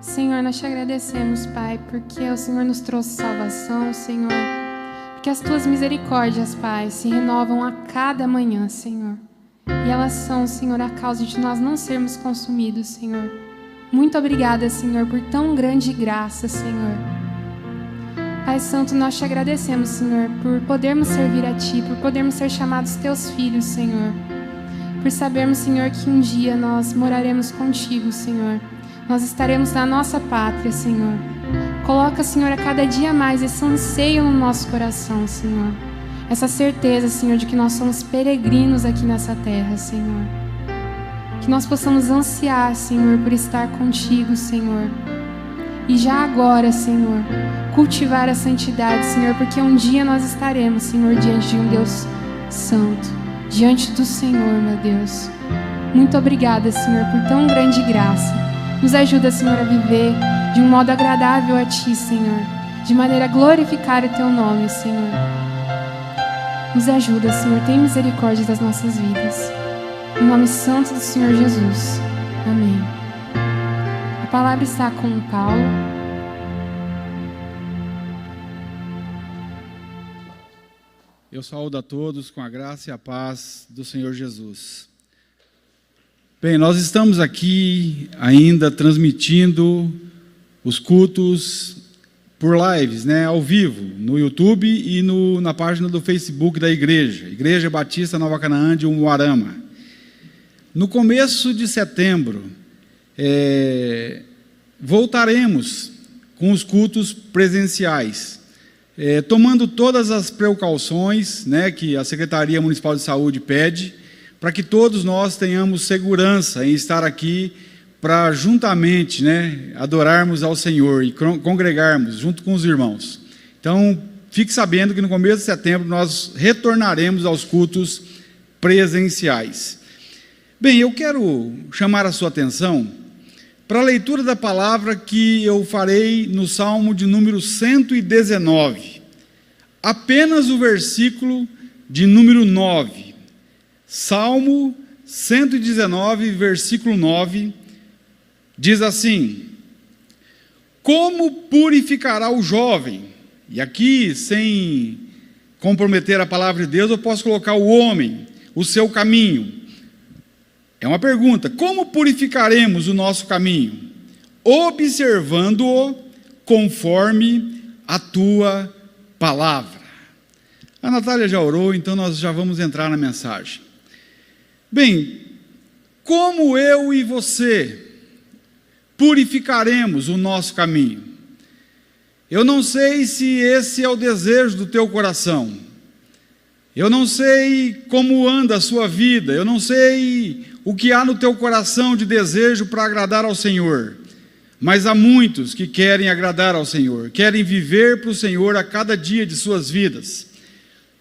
Senhor, nós te agradecemos, Pai, porque o Senhor nos trouxe salvação, Senhor. Porque as tuas misericórdias, Pai, se renovam a cada manhã, Senhor. E elas são, Senhor, a causa de nós não sermos consumidos, Senhor. Muito obrigada, Senhor, por tão grande graça, Senhor. Pai Santo, nós te agradecemos, Senhor, por podermos servir a Ti, por podermos ser chamados Teus filhos, Senhor. Por sabermos, Senhor, que um dia nós moraremos contigo, Senhor. Nós estaremos na nossa pátria, Senhor. Coloca, Senhor, a cada dia mais esse anseio no nosso coração, Senhor. Essa certeza, Senhor, de que nós somos peregrinos aqui nessa terra, Senhor. Que nós possamos ansiar, Senhor, por estar contigo, Senhor. E já agora, Senhor, cultivar a santidade, Senhor, porque um dia nós estaremos, Senhor, diante de um Deus santo. Diante do Senhor, meu Deus. Muito obrigada, Senhor, por tão grande graça. Nos ajuda, Senhor, a viver de um modo agradável a Ti, Senhor. De maneira a glorificar o Teu nome, Senhor. Nos ajuda, Senhor. Tem misericórdia das nossas vidas. Em nome santo do Senhor Jesus. Amém. A palavra está com o Paulo. Eu saúdo a todos com a graça e a paz do Senhor Jesus. Bem, nós estamos aqui ainda transmitindo os cultos por lives, ao vivo, no YouTube e na página do Facebook da Igreja Batista Nova Canaã de Umuarama. No começo de setembro, voltaremos com os cultos presenciais, tomando todas as precauções que a Secretaria Municipal de Saúde pede, para que todos nós tenhamos segurança em estar aqui para juntamente adorarmos ao Senhor e congregarmos junto com os irmãos. Então, fique sabendo que no começo de setembro nós retornaremos aos cultos presenciais. Bem, eu quero chamar a sua atenção para a leitura da palavra que eu farei no Salmo de número 119. Apenas o versículo de número 9. Salmo 119, versículo 9, diz assim: como purificará o jovem? E aqui, sem comprometer a palavra de Deus, eu posso colocar o homem, o seu caminho. É uma pergunta: como purificaremos o nosso caminho? Observando-o conforme a tua palavra. A Natália já orou, então nós já vamos entrar na mensagem. Bem, como eu e você purificaremos o nosso caminho? Eu não sei se esse é o desejo do teu coração. Eu não sei como anda a sua vida. Eu não sei o que há no teu coração de desejo para agradar ao Senhor. Mas há muitos que querem agradar ao Senhor, querem viver para o Senhor a cada dia de suas vidas.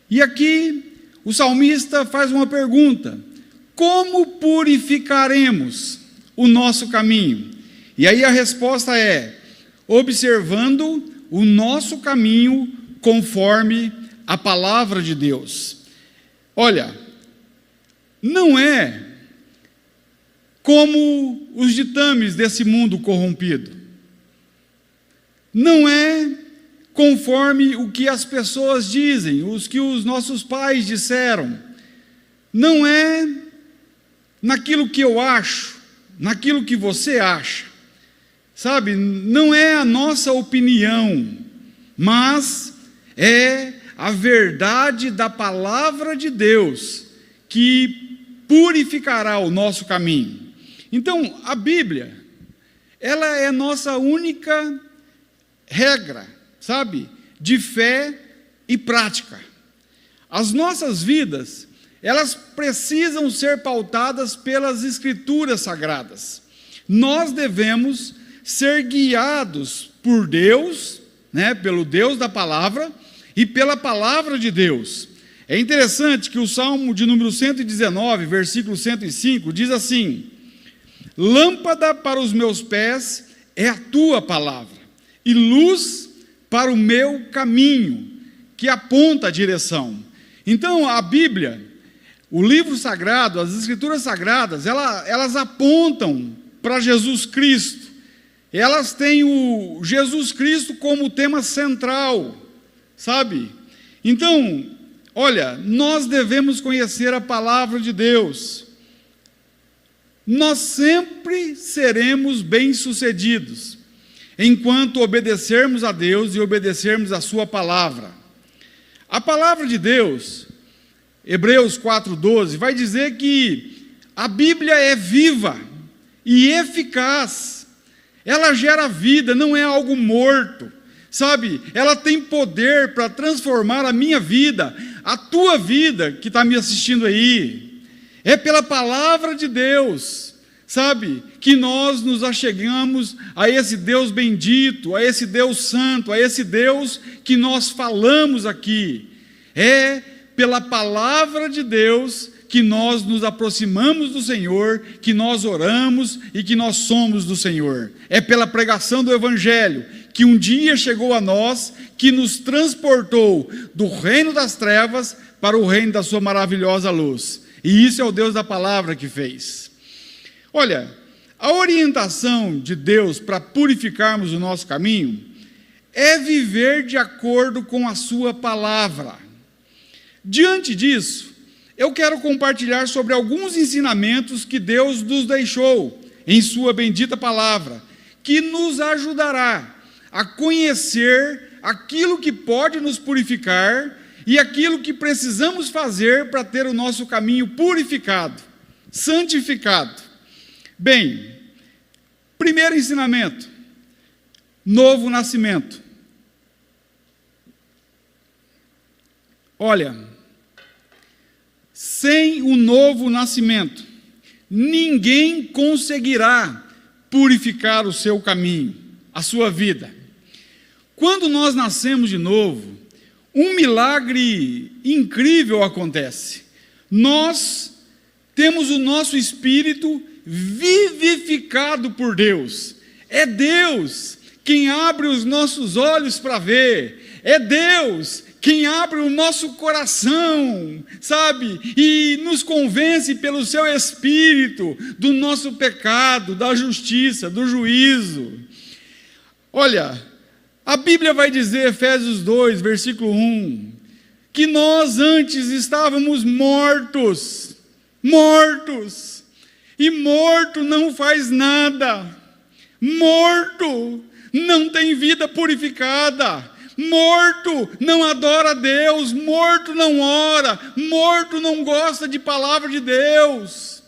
E aqui o salmista faz uma pergunta: como purificaremos o nosso caminho? E aí a resposta é: observando o nosso caminho conforme a palavra de Deus. Olha, não é como os ditames desse mundo corrompido. Não é conforme o que as pessoas dizem, os que os nossos pais disseram. Não é naquilo que eu acho, naquilo que você acha. Sabe, não é a nossa opinião, mas é a verdade da palavra de Deus que purificará o nosso caminho. Então, a Bíblia, ela é nossa única regra, sabe, de fé e prática. As nossas vidas, elas precisam ser pautadas pelas Escrituras Sagradas. Nós devemos ser guiados por Deus, pelo Deus da palavra e pela palavra de Deus. É interessante que o Salmo de número 119, versículo 105, diz assim: lâmpada para os meus pés é a tua palavra, e luz para o meu caminho, que aponta a direção. Então, a Bíblia, o livro sagrado, as Escrituras Sagradas, elas apontam para Jesus Cristo. elas têm o Jesus Cristo como tema central, sabe? Então, olha, nós devemos conhecer a palavra de Deus. Nós sempre seremos bem-sucedidos enquanto obedecermos a Deus e obedecermos a sua palavra. A palavra de Deus, Hebreus 4:12, vai dizer que a Bíblia é viva e eficaz. Ela gera vida, não é algo morto, sabe? Ela tem poder para transformar a minha vida, a tua vida que está me assistindo aí. É pela palavra de Deus, sabe, que nós nos achegamos a esse Deus bendito, a esse Deus santo, a esse Deus que nós falamos aqui. É pela palavra de Deus que nós nos aproximamos do Senhor, que nós oramos e que nós somos do Senhor. É pela pregação do Evangelho que um dia chegou a nós, que nos transportou do reino das trevas para o reino da sua maravilhosa luz. E isso é o Deus da palavra que fez. Olha, a orientação de Deus para purificarmos o nosso caminho é viver de acordo com a sua palavra. Diante disso, eu quero compartilhar sobre alguns ensinamentos que Deus nos deixou em sua bendita palavra, que nos ajudará a conhecer aquilo que pode nos purificar e aquilo que precisamos fazer para ter o nosso caminho purificado, santificado. Bem, primeiro ensinamento, novo nascimento. Olha, sem o novo nascimento, ninguém conseguirá purificar o seu caminho, a sua vida. Quando nós nascemos de novo, um milagre incrível acontece. Nós temos o nosso espírito vivificado por Deus. É Deus quem abre os nossos olhos para ver. É Deus quem abre o nosso coração, sabe? E nos convence pelo seu Espírito do nosso pecado, da justiça, do juízo. Olha, a Bíblia vai dizer, Efésios 2, versículo 1, que nós antes estávamos mortos, e morto não faz nada, morto não tem vida purificada, morto não adora a Deus, morto não ora, morto não gosta de palavra de Deus.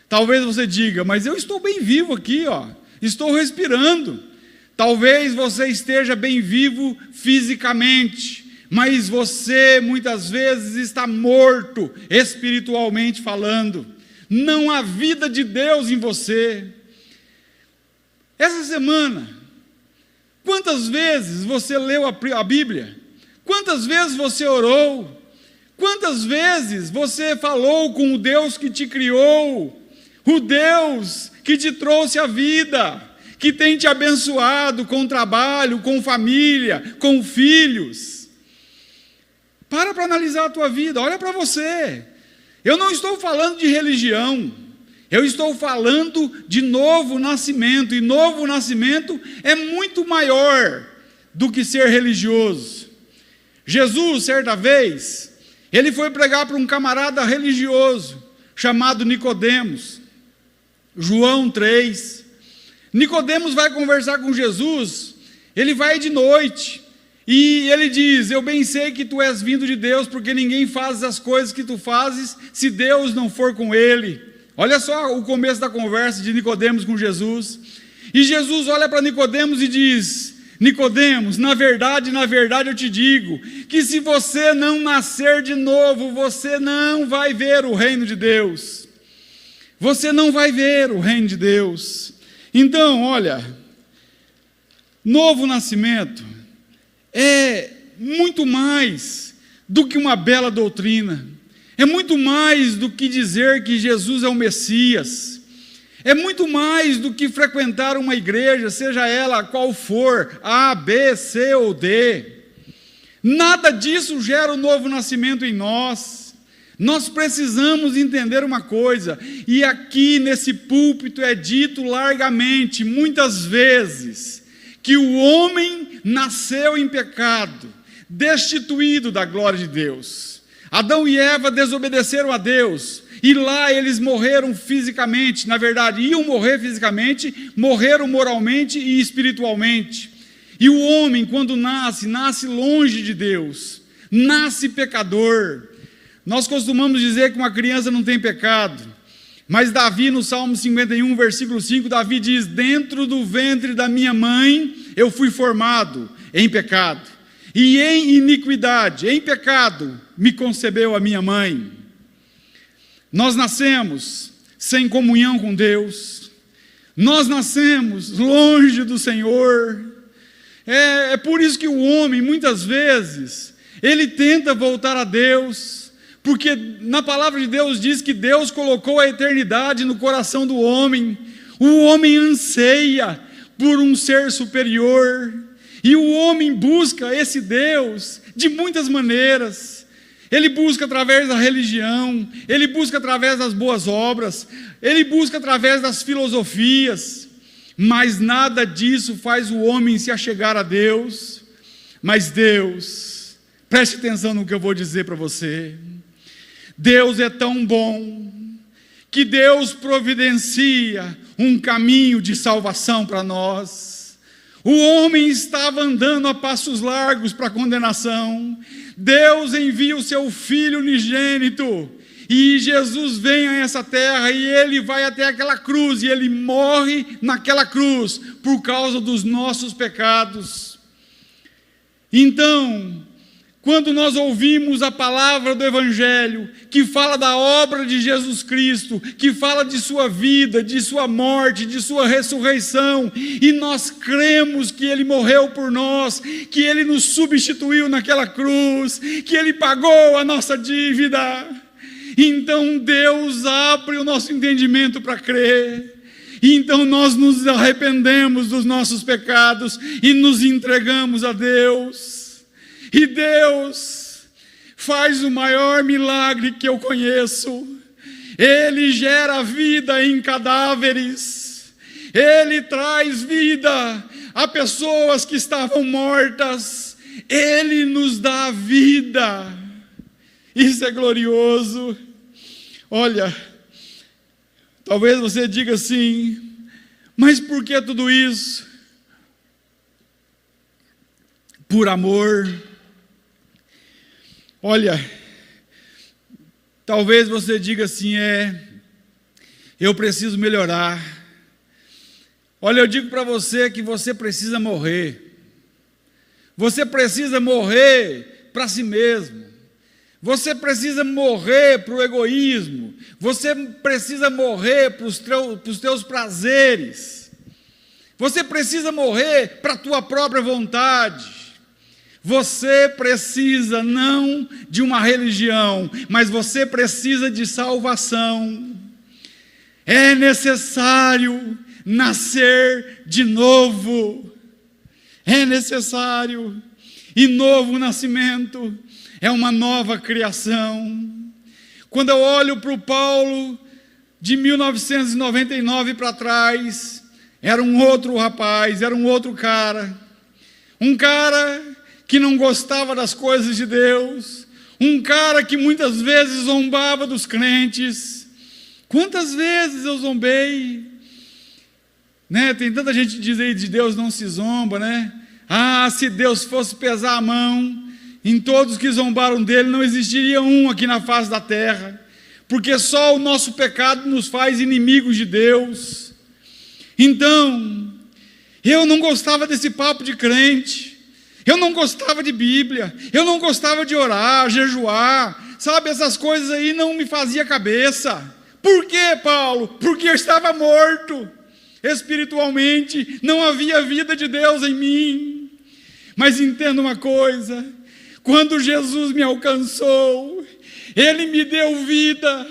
Talvez você diga, mas eu estou bem vivo aqui, ó, estou respirando. Talvez você esteja bem vivo fisicamente, mas você muitas vezes está morto espiritualmente falando. Não há vida de Deus em você. Essa semana, quantas vezes você leu a Bíblia? Quantas vezes você orou? Quantas vezes você falou com o Deus que te criou? O Deus que te trouxe a vida, que tem te abençoado com trabalho, com família, com filhos. Para analisar a tua vida, olha para você. Eu não estou falando de religião, eu estou falando de novo nascimento, e novo nascimento é muito maior do que ser religioso. Jesus, certa vez, ele foi pregar para um camarada religioso, chamado Nicodemos, João 3, Nicodemos vai conversar com Jesus, ele vai de noite, e ele diz, eu bem sei que tu és vindo de Deus, porque ninguém faz as coisas que tu fazes, se Deus não for com ele. Olha só o começo da conversa de Nicodemos com Jesus, e Jesus olha para Nicodemos e diz, Nicodemos, na verdade eu te digo, que se você não nascer de novo, você não vai ver o reino de Deus, você não vai ver o reino de Deus. Então, olha, novo nascimento é muito mais do que uma bela doutrina, é muito mais do que dizer que Jesus é o Messias, é muito mais do que frequentar uma igreja, seja ela qual for, A, B, C ou D. Nada disso gera o novo nascimento em nós, Nós precisamos entender uma coisa, e aqui nesse púlpito é dito largamente, muitas vezes, que o homem nasceu em pecado, destituído da glória de Deus. Adão e Eva desobedeceram a Deus, e lá eles morreram fisicamente, na verdade iam morrer fisicamente, morreram moralmente e espiritualmente. E o homem, quando nasce longe de Deus, nasce pecador. Nós costumamos dizer que uma criança não tem pecado, mas Davi, no Salmo 51, versículo 5, Davi diz: dentro do ventre da minha mãe eu fui formado em pecado, e em iniquidade, em pecado, me concebeu a minha mãe. Nós nascemos sem comunhão com Deus, nós nascemos longe do Senhor. É por isso que o homem, muitas vezes, ele tenta voltar a Deus, porque na palavra de Deus diz que Deus colocou a eternidade no coração do homem. O homem anseia por um ser superior, e o homem busca esse Deus de muitas maneiras. Ele busca através da religião, ele busca através das boas obras, ele busca através das filosofias, mas nada disso faz o homem se achegar a Deus. Mas Deus, preste atenção no que eu vou dizer para você, Deus é tão bom, que Deus providencia um caminho de salvação para nós. O homem estava andando a passos largos para a condenação, Deus envia o seu Filho unigênito, e Jesus vem a essa terra, e ele vai até aquela cruz, e ele morre naquela cruz, por causa dos nossos pecados. Então, quando nós ouvimos a palavra do Evangelho, que fala da obra de Jesus Cristo, que fala de sua vida, de sua morte, de sua ressurreição, e nós cremos que Ele morreu por nós, que Ele nos substituiu naquela cruz, que Ele pagou a nossa dívida, então Deus abre o nosso entendimento para crer. Então nós nos arrependemos dos nossos pecados e nos entregamos a Deus. E Deus faz o maior milagre que eu conheço. Ele gera vida em cadáveres. Ele traz vida a pessoas que estavam mortas. Ele nos dá vida. Isso é glorioso. Olha, talvez você diga assim: mas por que tudo isso? Por amor. Olha, talvez você diga assim: eu preciso melhorar. Olha, eu digo para você que você precisa morrer. Você precisa morrer para si mesmo. Você precisa morrer para o egoísmo. Você precisa morrer para os teus prazeres. Você precisa morrer para a tua própria vontade. Você precisa não de uma religião, mas você precisa de salvação. É necessário nascer de novo. É necessário. E novo nascimento é uma nova criação. Quando eu olho para o Paulo de 1999 para trás, era um outro rapaz, era um outro cara. Um cara que não gostava das coisas de Deus. Um cara que muitas vezes zombava dos crentes. Quantas vezes eu zombei? Né? Tem tanta gente que diz aí de Deus não se zomba, né? Ah, se Deus fosse pesar a mão em todos que zombaram dele, não existiria um aqui na face da terra, porque só o nosso pecado nos faz inimigos de Deus. Então, eu não gostava desse papo de crente, eu não gostava de Bíblia, eu não gostava de orar, jejuar, sabe, essas coisas aí não me faziam cabeça. Por quê, Paulo? Porque eu estava morto espiritualmente, não havia vida de Deus em mim. Mas entenda uma coisa: quando Jesus me alcançou, Ele me deu vida,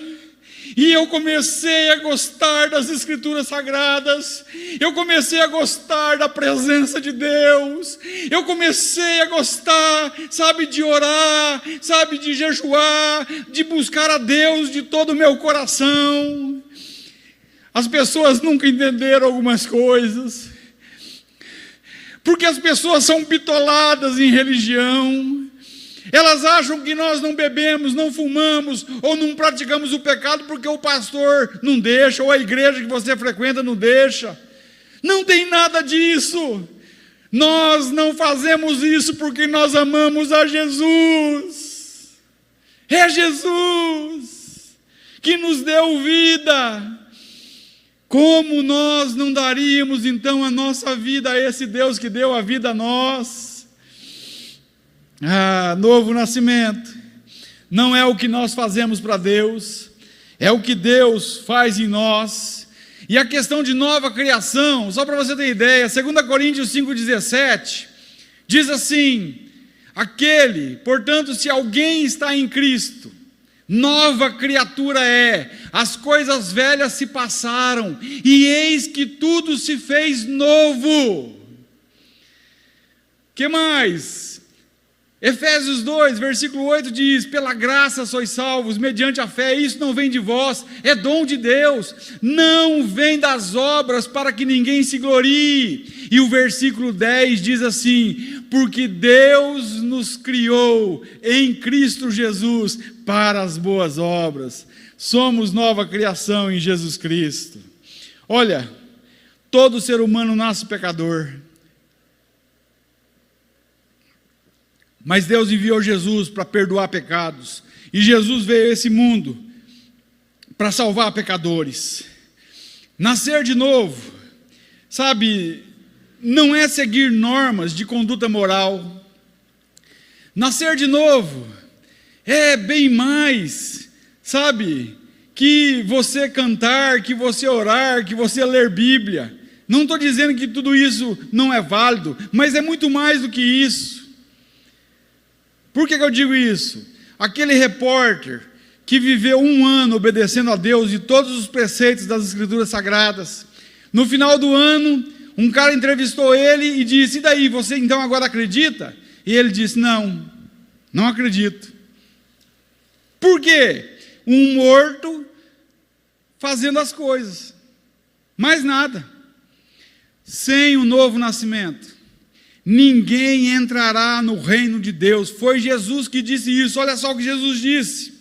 E eu comecei a gostar das Escrituras Sagradas, eu comecei a gostar da presença de Deus, eu comecei a gostar, sabe, de orar, sabe, de jejuar, de buscar a Deus de todo o meu coração. As pessoas nunca entenderam algumas coisas, porque as pessoas são bitoladas em religião. Elas acham que nós não bebemos, não fumamos ou não praticamos o pecado porque o pastor não deixa, ou a igreja que você frequenta não deixa. Não tem nada disso. Nós não fazemos isso porque nós amamos a Jesus. É Jesus que nos deu vida. Como nós não daríamos então a nossa vida a esse Deus que deu a vida a nós? Novo nascimento não é o que nós fazemos para Deus, é o que Deus faz em nós. E a questão de nova criação, só para você ter ideia, 2 Coríntios 5,17 diz assim: portanto, se alguém está em Cristo, nova criatura é, as coisas velhas se passaram, e eis que tudo se fez novo. Que mais? Efésios 2, versículo 8 diz: pela graça sois salvos, mediante a fé, isso não vem de vós, é dom de Deus, não vem das obras para que ninguém se glorie. E o versículo 10 diz assim: porque Deus nos criou em Cristo Jesus para as boas obras, somos nova criação em Jesus Cristo. Olha, todo ser humano nasce pecador, mas Deus enviou Jesus para perdoar pecados, e Jesus veio a esse mundo para salvar pecadores. Nascer de novo, sabe, não é seguir normas de conduta moral. Nascer de novo é bem mais, sabe, que você cantar, que você orar, que você ler Bíblia. Não estou dizendo que tudo isso não é válido, mas é muito mais do que isso. Por que eu digo isso? Aquele repórter que viveu 1 ano obedecendo a Deus e todos os preceitos das Escrituras Sagradas, no final do ano, um cara entrevistou ele e disse: e daí, você então agora acredita? E ele disse: não acredito. Por quê? Um morto fazendo as coisas, mais nada. Sem o novo nascimento, ninguém entrará no reino de Deus. Foi Jesus que disse isso. Olha só o que Jesus disse: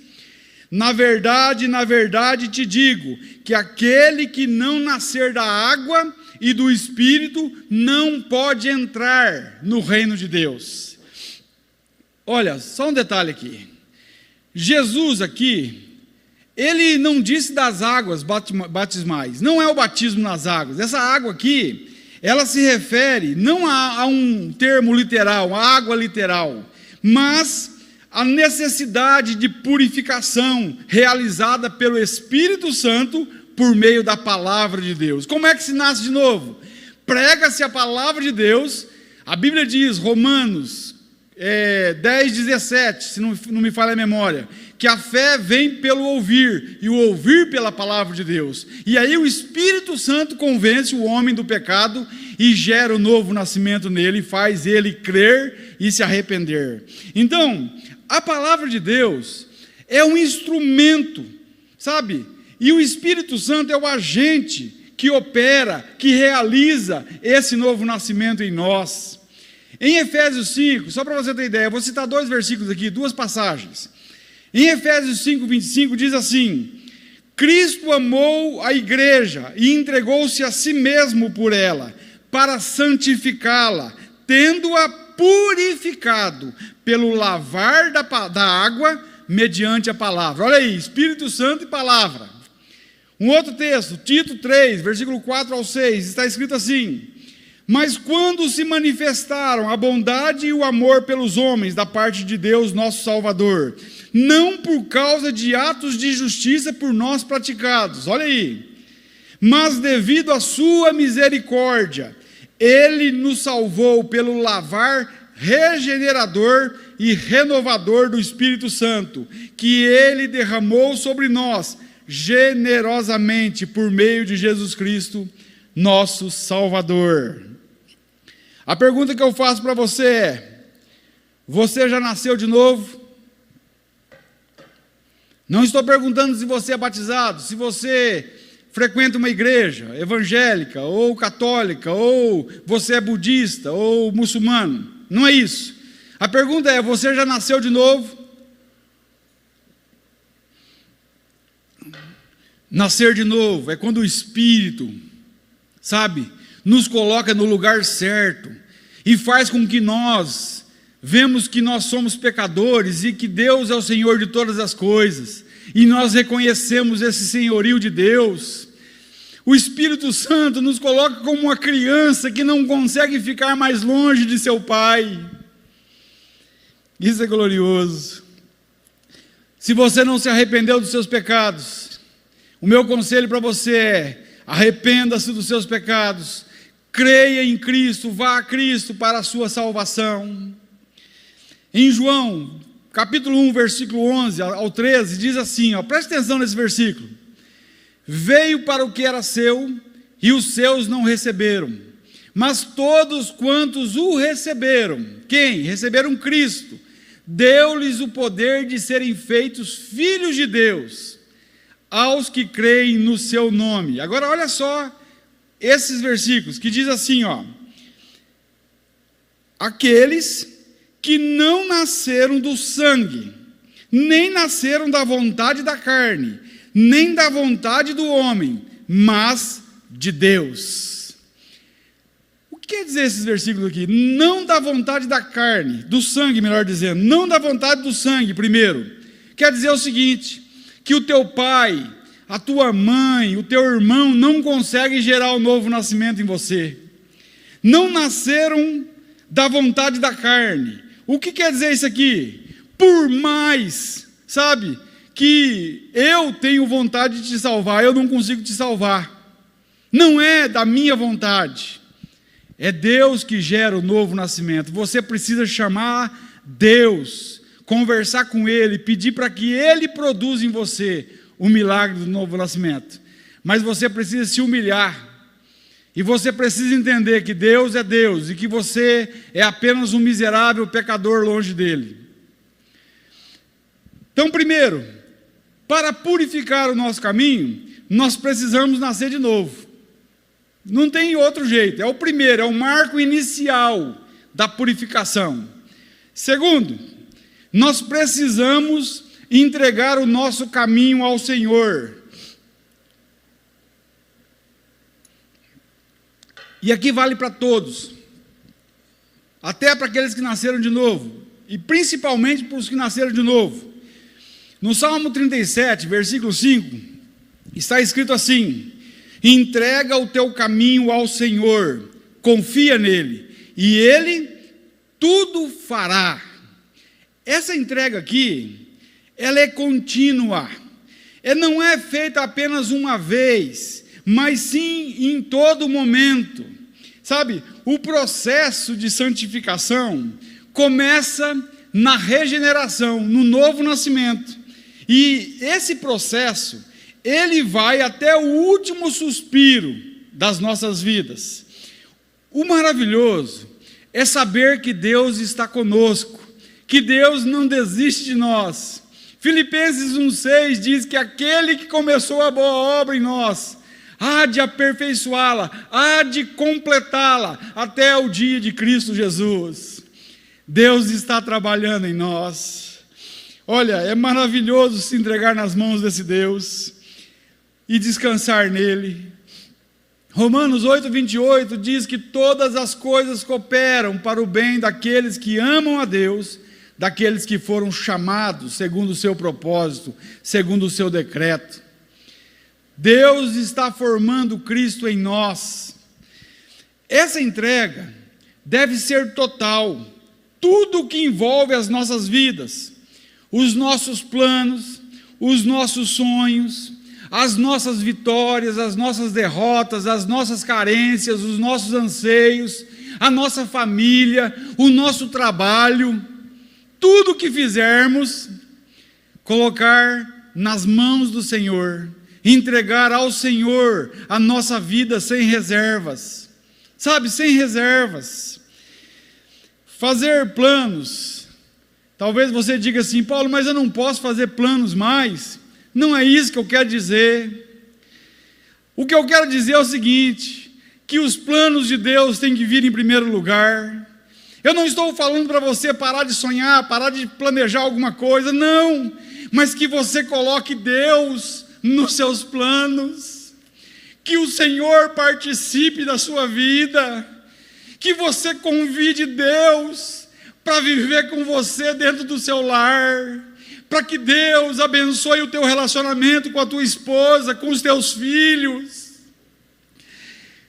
na verdade te digo, que aquele que não nascer da água e do Espírito não pode entrar no reino de Deus. Olha, só um detalhe aqui. Jesus aqui, ele não disse das águas batismais, não é o batismo nas águas. Essa água aqui, ela se refere não a um termo literal, a água literal, mas a necessidade de purificação realizada pelo Espírito Santo por meio da palavra de Deus. Como é que se nasce de novo? Prega-se a palavra de Deus. A Bíblia diz, Romanos 10, 17, se não me falha a memória, que a fé vem pelo ouvir, e o ouvir pela palavra de Deus. E aí o Espírito Santo convence o homem do pecado e gera o novo nascimento nele, faz ele crer e se arrepender. Então, a palavra de Deus é um instrumento, sabe? E o Espírito Santo é o agente que opera, que realiza esse novo nascimento em nós. Em Efésios 5, só para você ter ideia, eu vou citar 2 versículos aqui, 2 passagens. Em Efésios 5, 25 diz assim: Cristo amou a igreja e entregou-se a si mesmo por ela, para santificá-la, tendo-a purificado pelo lavar da água mediante a palavra. Olha aí, Espírito Santo e palavra. Um outro texto, Tito 3, versículo 4 ao 6, está escrito assim: mas quando se manifestaram a bondade e o amor pelos homens da parte de Deus nosso Salvador, não por causa de atos de justiça por nós praticados, olha aí, mas devido à sua misericórdia, Ele nos salvou pelo lavar regenerador e renovador do Espírito Santo, que Ele derramou sobre nós, generosamente por meio de Jesus Cristo, nosso Salvador. A pergunta que eu faço para você é: você já nasceu de novo? Não estou perguntando se você é batizado, se você frequenta uma igreja evangélica ou católica, ou você é budista ou muçulmano. Não é isso. A pergunta é: você já nasceu de novo? Nascer de novo é quando o Espírito, sabe, nos coloca no lugar certo e faz com que nós vemos que nós somos pecadores e que Deus é o Senhor de todas as coisas, e nós reconhecemos esse senhorio de Deus. O Espírito Santo nos coloca como uma criança que não consegue ficar mais longe de seu Pai. Isso é glorioso. Se você não se arrependeu dos seus pecados, o meu conselho para você é: arrependa-se dos seus pecados, creia em Cristo, vá a Cristo para a sua salvação. Em João, capítulo 1, versículo 11 ao 13, diz assim, preste atenção nesse versículo: veio para o que era seu, e os seus não receberam, mas todos quantos o receberam, quem? Receberam Cristo, deu-lhes o poder de serem feitos filhos de Deus, aos que creem no seu nome. Agora olha só esses versículos, que diz assim, aqueles que não nasceram do sangue, nem nasceram da vontade da carne, nem da vontade do homem, mas de Deus. O que quer dizer esses versículos aqui? Não da vontade da carne, do sangue, melhor dizendo, não da vontade do sangue, primeiro. Quer dizer o seguinte: que o teu pai, a tua mãe, o teu irmão não conseguem gerar o novo nascimento em você. Não nasceram da vontade da carne. O que quer dizer isso aqui? Por mais, sabe, que eu tenho vontade de te salvar, eu não consigo te salvar. Não é da minha vontade. É Deus que gera o novo nascimento. Você precisa chamar Deus, conversar com Ele, pedir para que Ele produza em você o milagre do novo nascimento. Mas você precisa se humilhar. E você precisa entender que Deus é Deus e que você é apenas um miserável pecador longe dEle. Então, primeiro, para purificar o nosso caminho, nós precisamos nascer de novo. Não tem outro jeito. É o primeiro, é o marco inicial da purificação. Segundo, nós precisamos entregar o nosso caminho ao Senhor. E aqui vale para todos, até para aqueles que nasceram de novo, e principalmente para os que nasceram de novo. No Salmo 37, versículo 5, está escrito assim: entrega o teu caminho ao Senhor, confia nele, e Ele tudo fará. Essa entrega aqui, ela é contínua, não é feita apenas uma vez, mas sim em todo momento. Sabe, o processo de santificação começa na regeneração, no novo nascimento. E esse processo, ele vai até o último suspiro das nossas vidas. O maravilhoso é saber que Deus está conosco, que Deus não desiste de nós. Filipenses 1,6 diz que aquele que começou a boa obra em nós, há de aperfeiçoá-la, há de completá-la, até o dia de Cristo Jesus. Deus está trabalhando em nós. Olha, é maravilhoso se entregar nas mãos desse Deus e descansar nele. Romanos 8,28 diz que todas as coisas cooperam para o bem daqueles que amam a Deus, daqueles que foram chamados segundo o seu propósito, segundo o seu decreto. Deus está formando Cristo em nós. Essa entrega deve ser total. Tudo que envolve as nossas vidas, os nossos planos, os nossos sonhos, as nossas vitórias, as nossas derrotas, as nossas carências, os nossos anseios, a nossa família, o nosso trabalho, tudo que fizermos, colocar nas mãos do Senhor entregar ao Senhor a nossa vida sem reservas. Sabe, sem reservas. Fazer planos. Talvez você diga assim: Paulo, mas eu não posso fazer planos mais. Não é isso que eu quero dizer. O que eu quero dizer é o seguinte: que os planos de Deus têm que vir em primeiro lugar. Eu não estou falando para você parar de sonhar, parar de planejar alguma coisa, não. Mas que você coloque Deus nos seus planos. Que o Senhor participe da sua vida. Que você convide Deus para viver com você dentro do seu lar. Para que Deus abençoe o teu relacionamento com a tua esposa, com os teus filhos.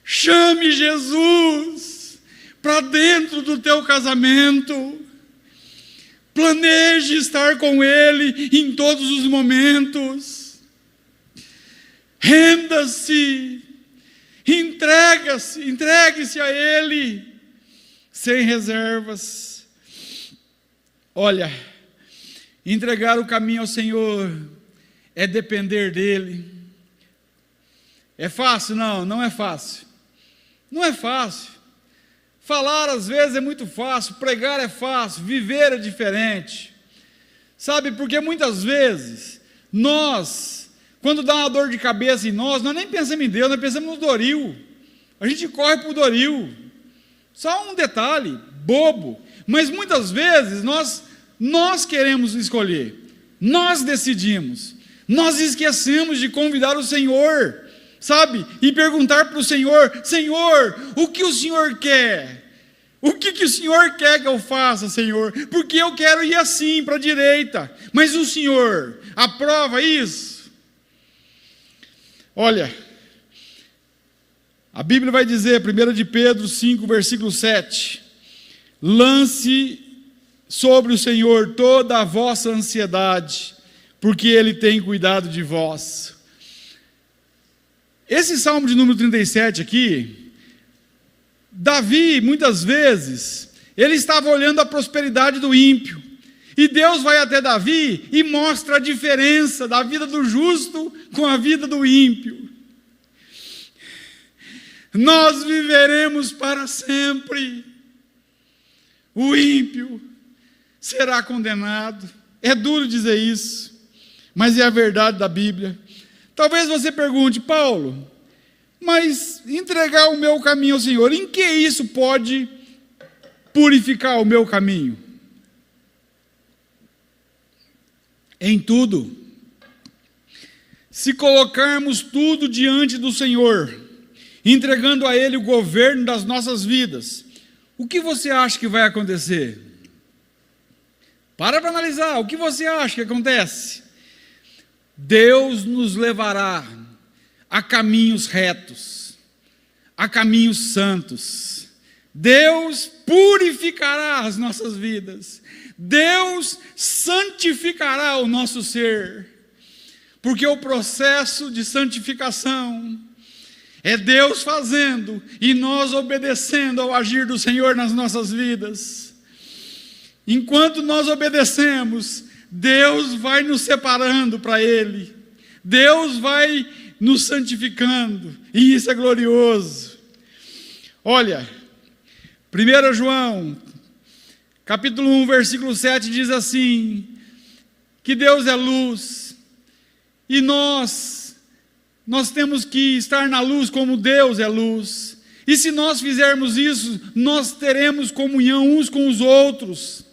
Chame Jesus para dentro do teu casamento. Planeje estar com Ele em todos os momentos. Renda-se, entregue-se a Ele, sem reservas. Olha, entregar o caminho ao Senhor é depender dEle. É fácil? Não, não é fácil. Não é fácil. Falar às vezes é muito fácil, pregar é fácil, viver é diferente. Sabe, porque muitas vezes nós, quando dá uma dor de cabeça em nós nem pensamos em Deus, nós pensamos no Doril. A gente corre para o Doril. Só um detalhe, bobo. Mas muitas vezes nós queremos escolher, nós decidimos, nós esquecemos de convidar o Senhor, sabe? E perguntar para o Senhor: Senhor, o que o Senhor quer? O que o Senhor quer que eu faça, Senhor? Porque eu quero ir assim, para a direita. Mas o Senhor aprova isso? Olha, a Bíblia vai dizer, 1 de Pedro 5, versículo 7. Lance sobre o Senhor toda a vossa ansiedade, porque Ele tem cuidado de vós. Esse Salmo de número 37 aqui, Davi, muitas vezes, ele estava olhando a prosperidade do ímpio, e Deus vai até Davi e mostra a diferença da vida do justo com a vida do ímpio. Nós viveremos para sempre, o ímpio será condenado. É duro dizer isso, mas é a verdade da Bíblia. Talvez você pergunte: Paulo, mas entregar o meu caminho ao Senhor, em que isso pode purificar o meu caminho? Em tudo. Se colocarmos tudo diante do Senhor, entregando a Ele o governo das nossas vidas, o que você acha que vai acontecer? Para analisar, o que você acha que acontece? Deus nos levará a caminhos retos, a caminhos santos. Deus purificará as nossas vidas. Deus santificará o nosso ser. Porque o processo de santificação é Deus fazendo e nós obedecendo ao agir do Senhor nas nossas vidas. Enquanto nós obedecemos, Deus vai nos separando para Ele. Deus vai nos santificando, e isso é glorioso. Olha, 1 João, capítulo 1, versículo 7, diz assim, que Deus é luz, e nós temos que estar na luz como Deus é luz, e se nós fizermos isso, nós teremos comunhão uns com os outros.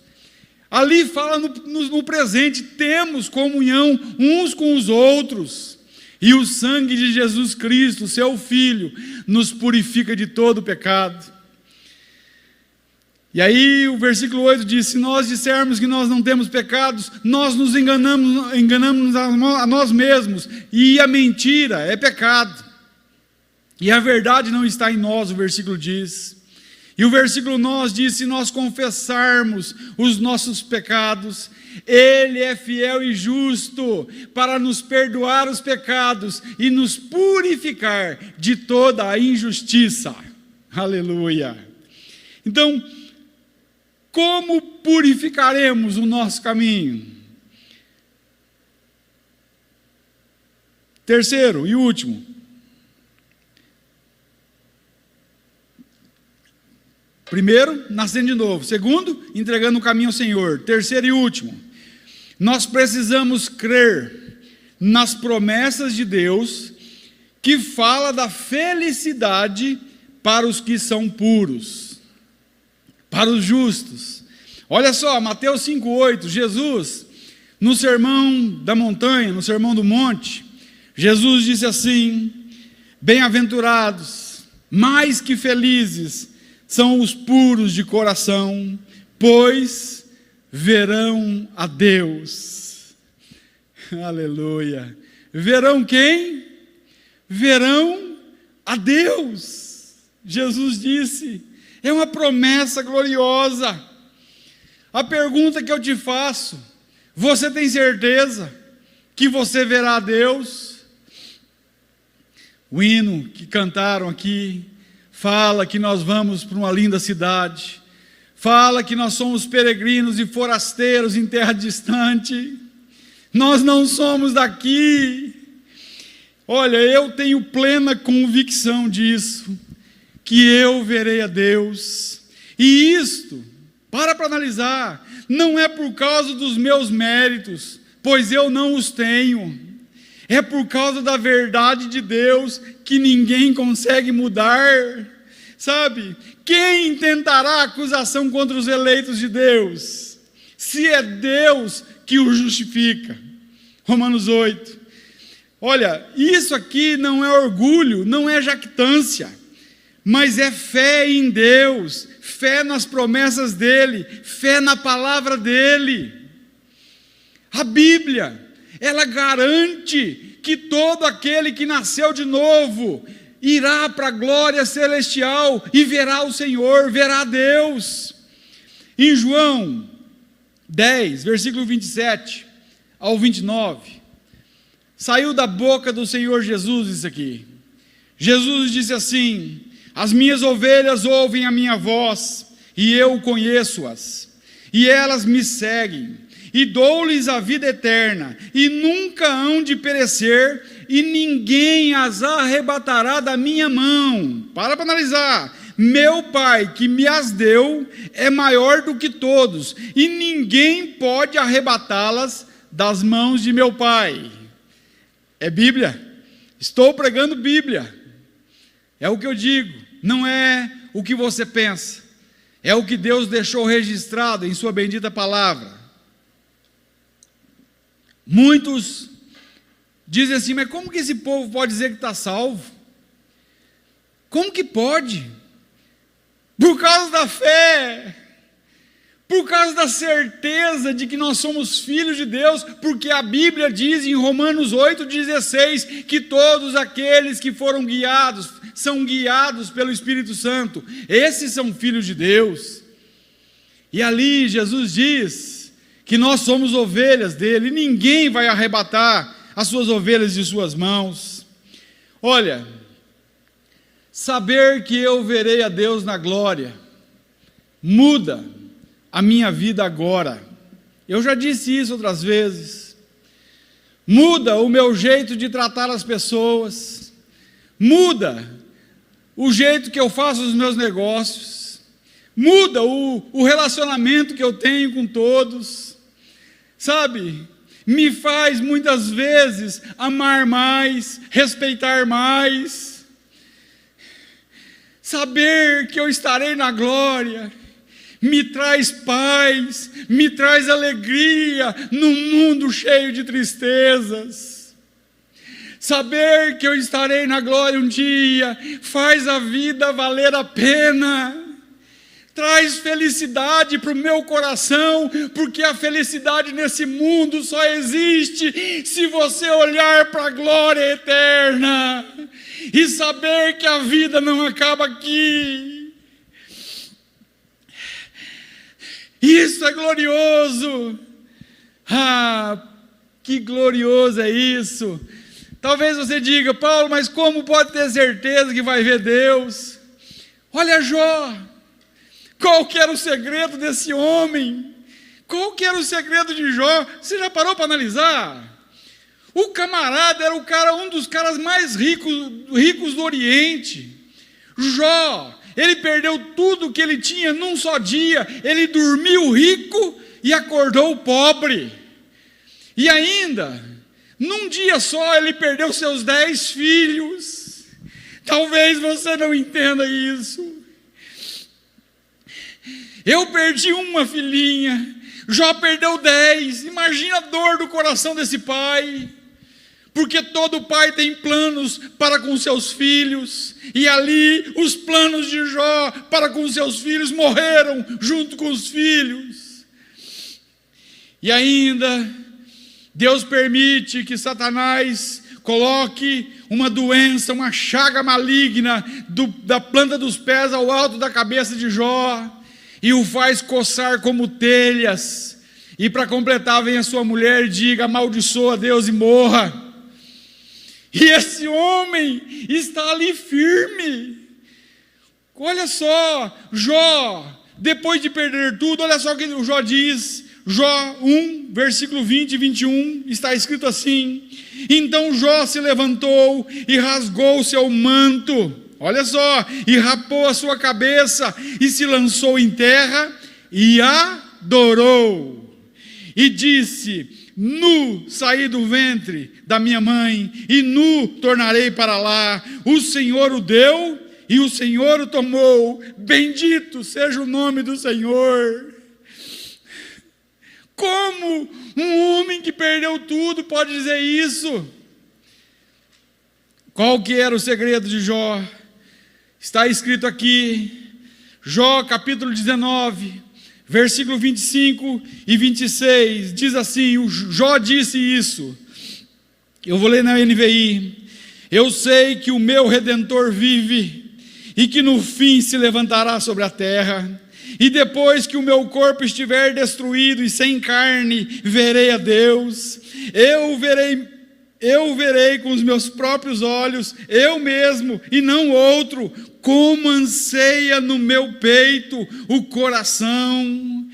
Ali fala no presente, temos comunhão uns com os outros. E o sangue de Jesus Cristo, seu Filho, nos purifica de todo pecado. E aí o versículo 8 diz: se nós dissermos que nós não temos pecados, nós nos enganamos a nós mesmos, e a mentira é pecado. E a verdade não está em nós, o versículo diz. E o versículo 9 diz: se nós confessarmos os nossos pecados, Ele é fiel e justo para nos perdoar os pecados e nos purificar de toda a injustiça. Aleluia! Então, como purificaremos o nosso caminho? Terceiro e último. Primeiro, nascendo de novo. Segundo, entregando o caminho ao Senhor. Terceiro e último, nós precisamos crer nas promessas de Deus, que fala da felicidade para os que são puros, para os justos. Olha só, Mateus 5,8, Jesus, no sermão da montanha, no sermão do monte, Jesus disse assim: bem-aventurados, mais que felizes, são os puros de coração, pois verão a Deus. Aleluia. Verão quem? Verão a Deus. Jesus disse, é uma promessa gloriosa. A pergunta que eu te faço: você tem certeza que você verá a Deus? O hino que cantaram aqui fala que nós vamos para uma linda cidade, fala que nós somos peregrinos e forasteiros em terra distante. Nós não somos daqui. Olha, eu tenho plena convicção disso, que eu verei a Deus. E isto, para analisar, não é por causa dos meus méritos, pois eu não os tenho. É por causa da verdade de Deus, que ninguém consegue mudar. Sabe? Quem intentará acusação contra os eleitos de Deus, se é Deus que o justifica? Romanos 8. Olha, isso aqui não é orgulho, não é jactância, mas é fé em Deus, fé nas promessas dEle, fé na palavra dEle. A Bíblia, ela garante que todo aquele que nasceu de novo irá para a glória celestial e verá o Senhor, verá Deus. Em João 10, versículo 27 ao 29, saiu da boca do Senhor Jesus isso aqui. Jesus disse assim: as minhas ovelhas ouvem a minha voz, e eu conheço-as, e elas me seguem, e dou-lhes a vida eterna, e nunca hão de perecer, e ninguém as arrebatará da minha mão. Para analisar. Meu Pai que me as deu é maior do que todos, e ninguém pode arrebatá-las das mãos de meu Pai. É Bíblia. Estou pregando Bíblia. É o que eu digo, não é o que você pensa. É o que Deus deixou registrado em sua bendita palavra. Muitos dizem assim: mas como que esse povo pode dizer que está salvo? Como que pode? Por causa da fé, por causa da certeza de que nós somos filhos de Deus, porque a Bíblia diz em Romanos 8,16 que todos aqueles que foram guiados, são guiados pelo Espírito Santo, esses são filhos de Deus. E ali Jesus diz que nós somos ovelhas dele, e ninguém vai arrebatar as suas ovelhas de suas mãos. Olha, saber que eu verei a Deus na glória muda a minha vida agora. Eu já disse isso outras vezes. Muda o meu jeito de tratar as pessoas, muda o jeito que eu faço os meus negócios, muda o relacionamento que eu tenho com todos, sabe? Me faz muitas vezes amar mais, respeitar mais, saber que eu estarei na glória, me traz paz, me traz alegria num mundo cheio de tristezas. Saber que eu estarei na glória um dia faz a vida valer a pena, traz felicidade para o meu coração, porque a felicidade nesse mundo só existe se você olhar para a glória eterna e saber que a vida não acaba aqui. Isso é glorioso. Ah, que glorioso é isso. Talvez você diga: Paulo, mas como pode ter certeza que vai ver Deus? Olha Jó, qual que era o segredo desse homem? Qual que era o segredo de Jó? Você já parou para analisar? O camarada era um dos caras mais ricos do Oriente. Jó, ele perdeu tudo que ele tinha num só dia. Ele dormiu rico e acordou pobre. E ainda, num dia só, ele perdeu seus 10 filhos. Talvez você não entenda isso. Eu perdi uma filhinha, Jó perdeu 10. Imagina a dor do coração desse pai. Porque todo pai tem planos para com seus filhos, e ali os planos de Jó para com seus filhos morreram junto com os filhos. E ainda, Deus permite que Satanás coloque uma doença, uma chaga maligna da planta dos pés ao alto da cabeça de Jó, e o faz coçar como telhas. E para completar, vem a sua mulher e diga: amaldiçoa Deus e morra. E esse homem está ali firme. Olha só, Jó, depois de perder tudo, olha só o que o Jó diz. Jó 1, versículo 20 e 21, está escrito assim: então Jó se levantou e rasgou o seu manto, olha só, e rapou a sua cabeça, e se lançou em terra, e adorou, e disse: nu saí do ventre da minha mãe, e nu tornarei para lá. O Senhor o deu, e o Senhor o tomou. Bendito seja o nome do Senhor. Como um homem que perdeu tudo pode dizer isso? Qual que era o segredo de Jó? Está escrito aqui, Jó capítulo 19, versículo 25 e 26, diz assim, o Jó disse isso, eu vou ler na NVI: eu sei que o meu Redentor vive, e que no fim se levantará sobre a terra, e depois que o meu corpo estiver destruído e sem carne, verei a Deus. Eu o verei com os meus próprios olhos, eu mesmo e não outro, como anseia no meu peito o coração.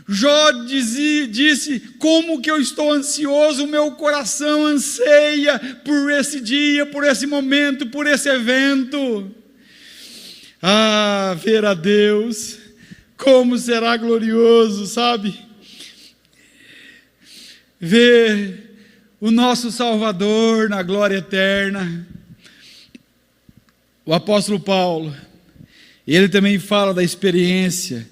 Jó disse, como que eu estou ansioso, o meu coração anseia por esse dia, por esse momento, por esse evento. Ah, ver a Deus, como será glorioso, sabe? Ver o nosso Salvador na glória eterna. O apóstolo Paulo, ele também fala da experiência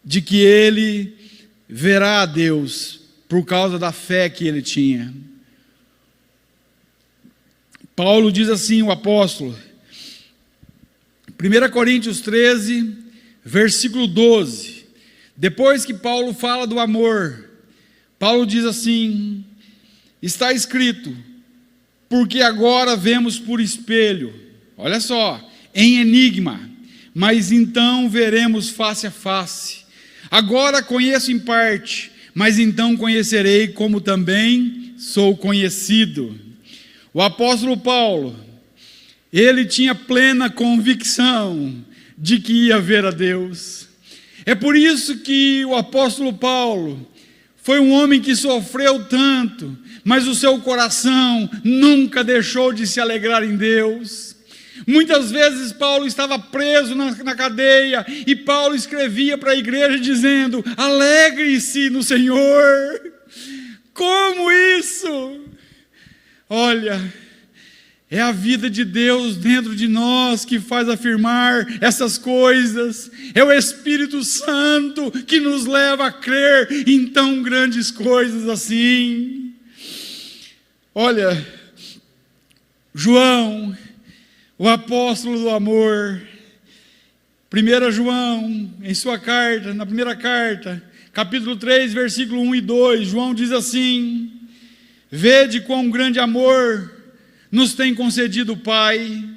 de que ele verá a Deus por causa da fé que ele tinha. Paulo diz assim, o apóstolo, 1 Coríntios 13, versículo 12, depois que Paulo fala do amor, Paulo diz assim, está escrito, porque agora vemos por espelho, olha só, em enigma, mas então veremos face a face. Agora conheço em parte, mas então conhecerei como também sou conhecido. O apóstolo Paulo, ele tinha plena convicção de que ia ver a Deus. É por isso que o apóstolo Paulo foi um homem que sofreu tanto, mas o seu coração nunca deixou de se alegrar em Deus. Muitas vezes Paulo estava preso na cadeia, e Paulo escrevia para a igreja dizendo, alegre-se no Senhor. Como isso? Olha, é a vida de Deus dentro de nós que faz afirmar essas coisas. É o Espírito Santo que nos leva a crer em tão grandes coisas assim. Olha, João, o apóstolo do amor, 1 João, em sua carta, na primeira carta, capítulo 3, versículo 1 e 2, João diz assim, vede quão grande amor nos tem concedido o Pai,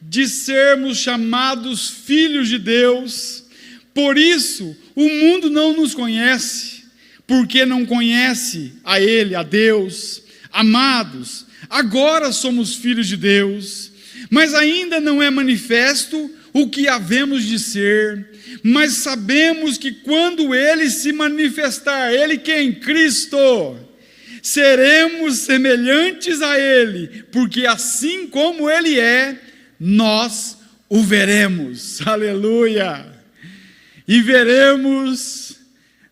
de sermos chamados filhos de Deus. Por isso o mundo não nos conhece, porque não conhece a Ele, a Deus. Amados, agora somos filhos de Deus, mas ainda não é manifesto o que havemos de ser, mas sabemos que quando Ele se manifestar, Ele quem? Cristo, seremos semelhantes a Ele, porque assim como Ele é, nós o veremos. Aleluia! E veremos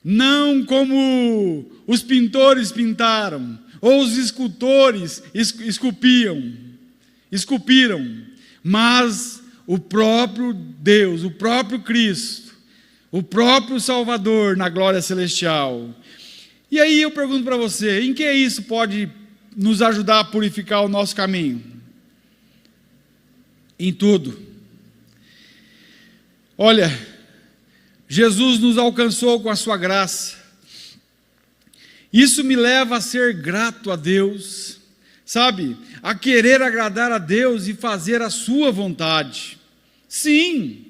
não como os pintores pintaram, ou os escultores esculpiram, mas o próprio Deus, o próprio Cristo, o próprio Salvador na glória celestial. E aí eu pergunto para você, em que isso pode nos ajudar a purificar o nosso caminho? Em tudo. Olha, Jesus nos alcançou com a sua graça. Isso me leva a ser grato a Deus, sabe? A querer agradar a Deus e fazer a sua vontade. Sim,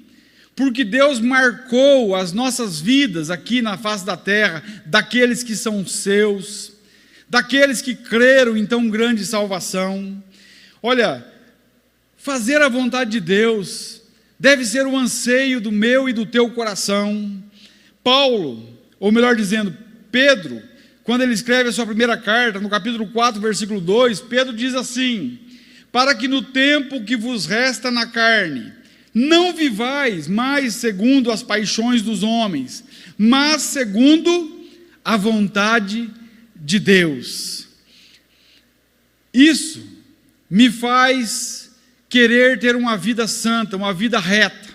porque Deus marcou as nossas vidas aqui na face da terra, daqueles que são seus, daqueles que creram em tão grande salvação. Olha, fazer a vontade de Deus deve ser o anseio do meu e do teu coração. Paulo, ou melhor dizendo, Pedro, quando ele escreve a sua primeira carta, no capítulo 4, versículo 2, Pedro diz assim: para que no tempo que vos resta na carne, não vivais mais segundo as paixões dos homens, mas segundo a vontade de Deus. Isso me faz querer ter uma vida santa, uma vida reta.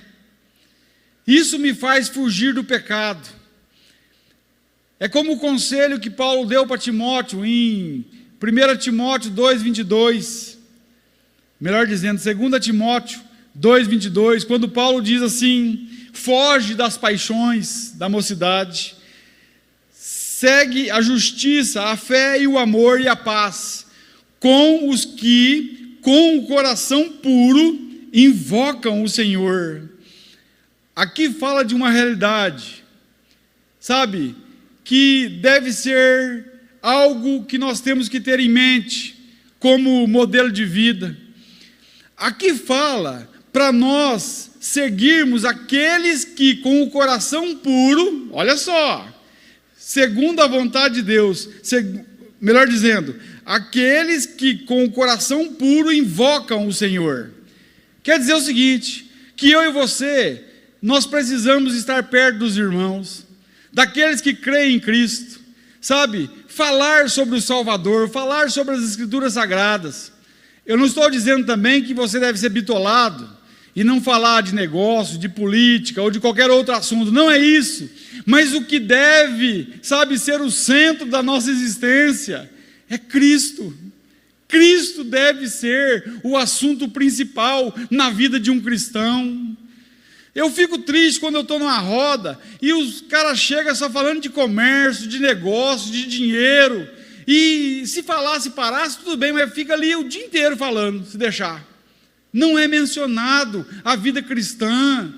Isso me faz fugir do pecado. É como o conselho que Paulo deu para Timóteo em 1 Timóteo 2,22, melhor dizendo, 2 Timóteo 2,22, quando Paulo diz assim: foge das paixões da mocidade, segue a justiça, a fé e o amor e a paz, com os que, com o coração puro, invocam o Senhor. Aqui fala de uma realidade, sabe, que deve ser algo que nós temos que ter em mente como modelo de vida. Aqui fala para nós seguirmos aqueles que com o coração puro, olha só, segundo a vontade de Deus, melhor dizendo, aqueles que com o coração puro invocam o Senhor. Quer dizer o seguinte, que eu e você, nós precisamos estar perto dos irmãos, daqueles que creem em Cristo, sabe? Falar sobre o Salvador, falar sobre as Escrituras Sagradas. Eu não estou dizendo também que você deve ser bitolado e não falar de negócio, de política ou de qualquer outro assunto, não é isso. Mas o que deve, sabe, ser o centro da nossa existência é Cristo. Cristo deve ser o assunto principal na vida de um cristão. Eu fico triste quando eu estou numa roda e os caras chegam só falando de comércio, de negócio, de dinheiro. E se falasse, parasse, tudo bem, mas fica ali o dia inteiro falando, se deixar. Não é mencionado a vida cristã.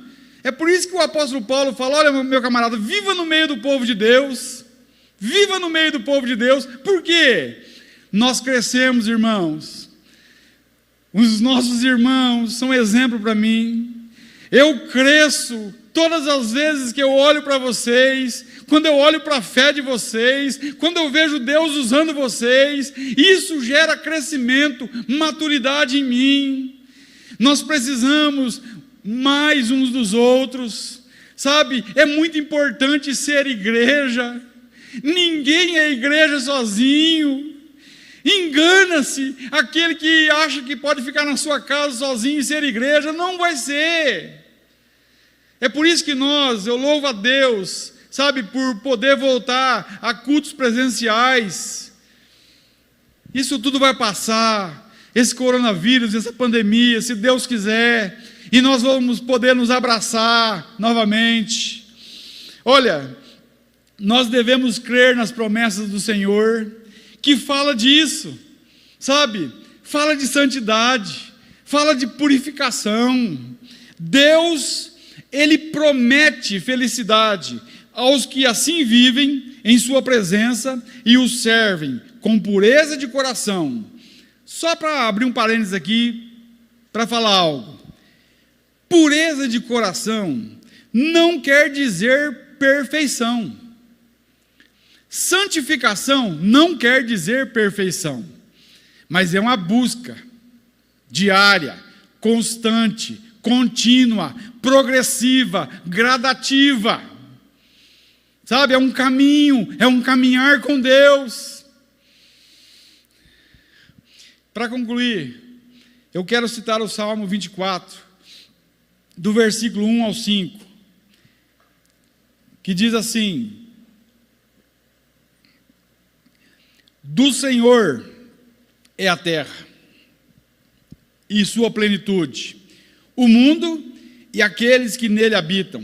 É por isso que o apóstolo Paulo fala: olha, meu camarada, viva no meio do povo de Deus. Viva no meio do povo de Deus. Por quê? Nós crescemos, irmãos. Os nossos irmãos são exemplo para mim. Eu cresço todas as vezes que eu olho para vocês, quando eu olho para a fé de vocês, quando eu vejo Deus usando vocês, isso gera crescimento, maturidade em mim. Nós precisamos mais uns dos outros, sabe? É muito importante ser igreja. Ninguém é igreja sozinho. Engana-se aquele que acha que pode ficar na sua casa sozinho e ser igreja. Não vai ser. É por isso que eu louvo a Deus, sabe, por poder voltar a cultos presenciais. Isso tudo vai passar, esse coronavírus, essa pandemia, se Deus quiser, e nós vamos poder nos abraçar novamente. Olha, nós devemos crer nas promessas do Senhor, que fala disso, sabe, fala de santidade, fala de purificação. Deus, Ele promete felicidade aos que assim vivem em sua presença e o servem com pureza de coração. Só para abrir um parênteses aqui, para falar algo. Pureza de coração não quer dizer perfeição. Santificação não quer dizer perfeição, mas é uma busca diária, constante, contínua, progressiva, gradativa. Sabe, é um caminho, é um caminhar com Deus. Para concluir, eu quero citar o Salmo 24, do versículo 1 ao 5, que diz assim: do Senhor é a terra e sua plenitude, o mundo e aqueles que nele habitam,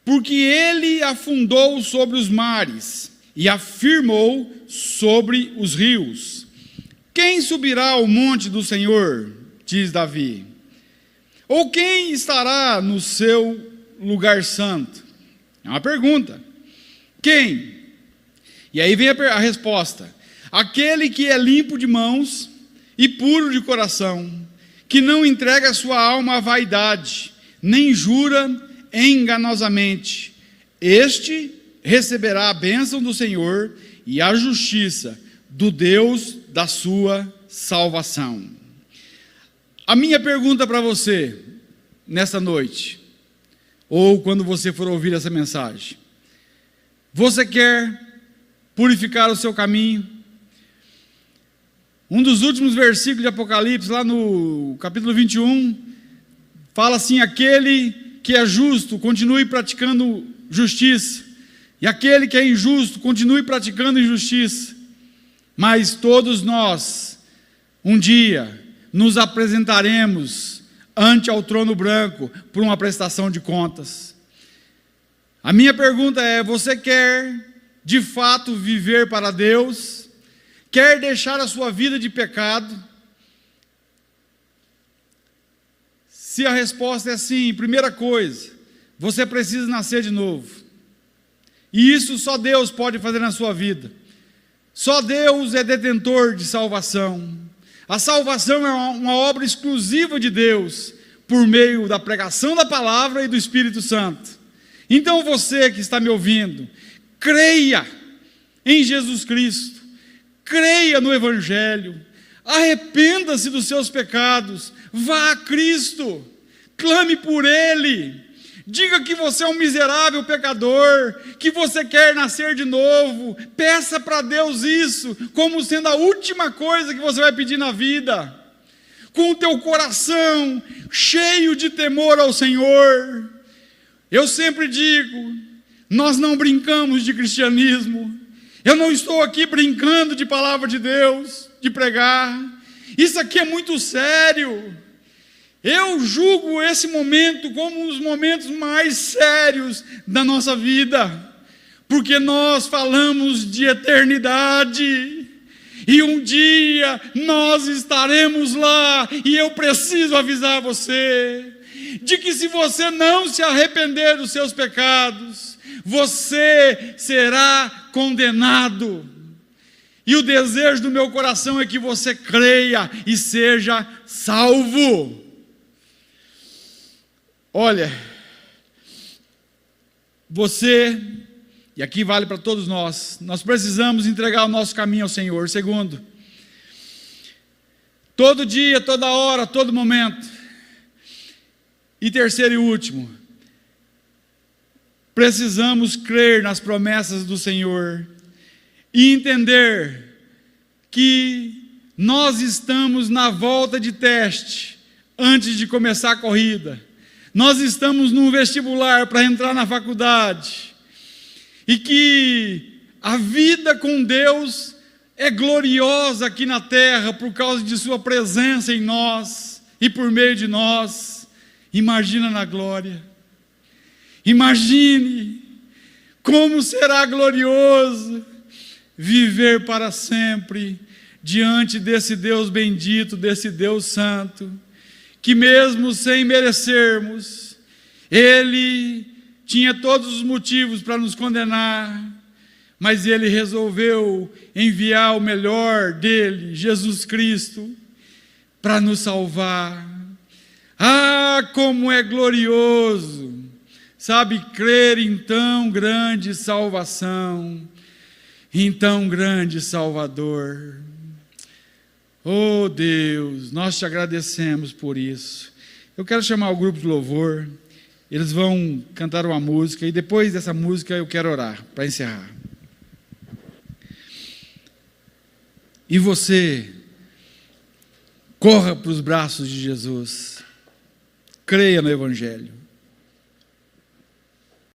porque ele afundou sobre os mares e afirmou sobre os rios. Quem subirá ao monte do Senhor, diz Davi, ou quem estará no seu lugar santo? É uma pergunta. Quem? E aí vem a resposta: aquele que é limpo de mãos e puro de coração, que não entrega a sua alma à vaidade, nem jura enganosamente. Este receberá a bênção do Senhor e a justiça do Deus da sua salvação. A minha pergunta para você, nesta noite, ou quando você for ouvir essa mensagem: você quer purificar o seu caminho? Um dos últimos versículos de Apocalipse, lá no capítulo 21, fala assim: aquele que é justo, continue praticando justiça, e aquele que é injusto, continue praticando injustiça. Mas todos nós, um dia, nos apresentaremos ante ao trono branco por uma prestação de contas. A minha pergunta é: você quer de fato viver para Deus? Quer deixar a sua vida de pecado? Se a resposta é sim, primeira coisa, você precisa nascer de novo. E isso só Deus pode fazer na sua vida. Só Deus é detentor de salvação. A salvação é uma obra exclusiva de Deus, por meio da pregação da palavra e do Espírito Santo. Então você que está me ouvindo, creia em Jesus Cristo, creia no Evangelho, arrependa-se dos seus pecados, vá a Cristo, clame por Ele, diga que você é um miserável pecador, que você quer nascer de novo, peça para Deus isso, como sendo a última coisa que você vai pedir na vida, com o teu coração cheio de temor ao Senhor. Eu sempre digo, nós não brincamos de cristianismo. Eu não estou aqui brincando de palavra de Deus, de pregar. Isso aqui é muito sério. Eu julgo esse momento como um dos momentos mais sérios da nossa vida, porque nós falamos de eternidade, e um dia nós estaremos lá, e eu preciso avisar você, de que se você não se arrepender dos seus pecados, você será condenado. E o desejo do meu coração é que você creia e seja salvo. Olha, você, e aqui vale para todos nós precisamos entregar o nosso caminho ao Senhor. Segundo, todo dia, toda hora, todo momento. E terceiro e último, precisamos crer nas promessas do Senhor e entender que nós estamos na volta de teste antes de começar a corrida. Nós estamos num vestibular para entrar na faculdade, e que a vida com Deus é gloriosa aqui na terra por causa de sua presença em nós e por meio de nós. Imagina na glória. Imagine como será glorioso viver para sempre diante desse Deus bendito, desse Deus santo, que mesmo sem merecermos, Ele tinha todos os motivos para nos condenar, mas Ele resolveu enviar o melhor dEle, Jesus Cristo, para nos salvar. Ah, como é glorioso, sabe, crer em tão grande salvação. Então, grande Salvador, oh Deus, nós te agradecemos por isso. Eu quero chamar o grupo de louvor, eles vão cantar uma música, e depois dessa música eu quero orar, para encerrar. E você, corra para os braços de Jesus, creia no Evangelho.